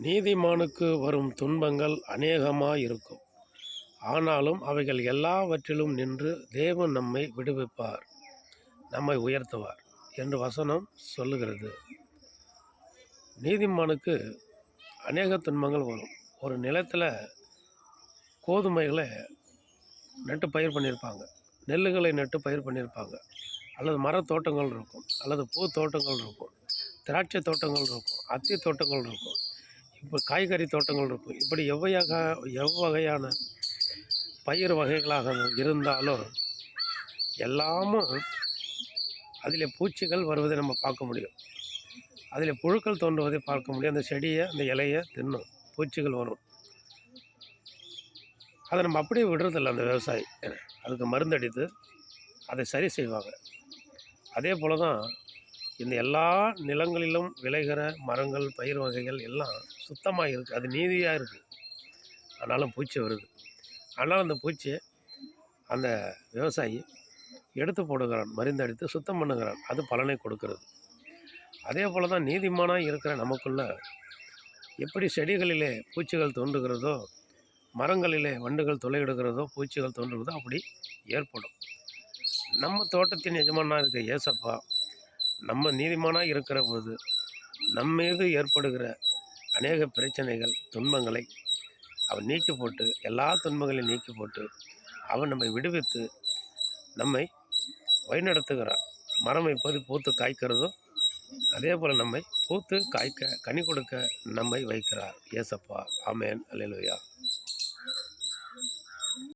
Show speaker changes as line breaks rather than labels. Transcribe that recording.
நீதிமானுக்கு வரும் துன்பங்கள் அநேகமாயிருக்கும். ஆனாலும் அவைகள் எல்லாவற்றிலும் நின்று தேவன் நம்மை விடுவிப்பார், நம்மை உயர்த்துவார் என்று வசனம் சொல்லுகிறது. நீதிமானுக்கு அநேக துன்பங்கள் வரும். ஒரு நிலத்தில் கோதுமைகளை நட்டு பயிர் பண்ணியிருப்பாங்க, நெல்லுகளை நட்டு பயிர் பண்ணியிருப்பாங்க, அல்லது மரத்தோட்டங்கள் இருக்கும், அல்லது பூ தோட்டங்கள் இருக்கும், திராட்சை தோட்டங்கள் இருக்கும், அத்தி தோட்டங்கள் இருக்கும், இப்போ காய்கறி தோட்டங்கள் இருக்கும். இப்படி எவ்வகையான பயிர் வகைகளாக இருந்தாலும் எல்லாமும் அதில் பூச்சிகள் வருவதை நம்ம பார்க்க முடியும், அதில் புழுக்கள் தோன்றுவதை பார்க்க முடியும். அந்த செடியை, அந்த இலையை தின்னும், பூச்சிகள் வரும். அதை நம்ம அப்படியே விடுறதில்ல. அந்த விவசாயி அதுக்கு மருந்தடித்து அதை சரி செய்வாங்க. அதே போல் தான் இந்த எல்லா நிலங்களிலும் விளைகிற மரங்கள், பயிர் வகைகள் எல்லாம் சுத்தமாக இருக்குது, அது நீதியாக இருக்குது. ஆனாலும் பூச்சி வருது. ஆனால் அந்த பூச்சியை அந்த விவசாயி எடுத்து போடுகிறான், மருந்தடித்து சுத்தம் பண்ணுகிறான், அது பலனை கொடுக்கிறது. அதே போல் தான் நீதிமானாக இருக்கிற நமக்குள்ள எப்படி செடிகளிலே பூச்சிகள் தோன்றுகிறதோ, மரங்களிலே வண்டுகள் துளையிடுகிறதோ, பூச்சிகள் தோன்றுகிறதோ அப்படி ஏற்படும். நம்ம தோட்டத்தின் எஜமானாக இருக்க ஏசப்பா நம்ம நீதிமானாக இருக்கிற போது நம்ம மீது ஏற்படுகிற அநேக பிரச்சனைகள், துன்பங்களை அவன் நீக்கி போட்டு, எல்லா துன்பங்களையும் நீக்கி போட்டு அவன் நம்மை விடுவித்து நம்மை வழிநடத்துகிறான். மரம் எப்போது பூத்து காய்க்கிறதோ அதே போல் நம்மை பூத்து காய்க்க, கனி கொடுக்க நம்மை வைக்கிறார் ஏசப்பா. ஆமேன். அல்லேலூயா.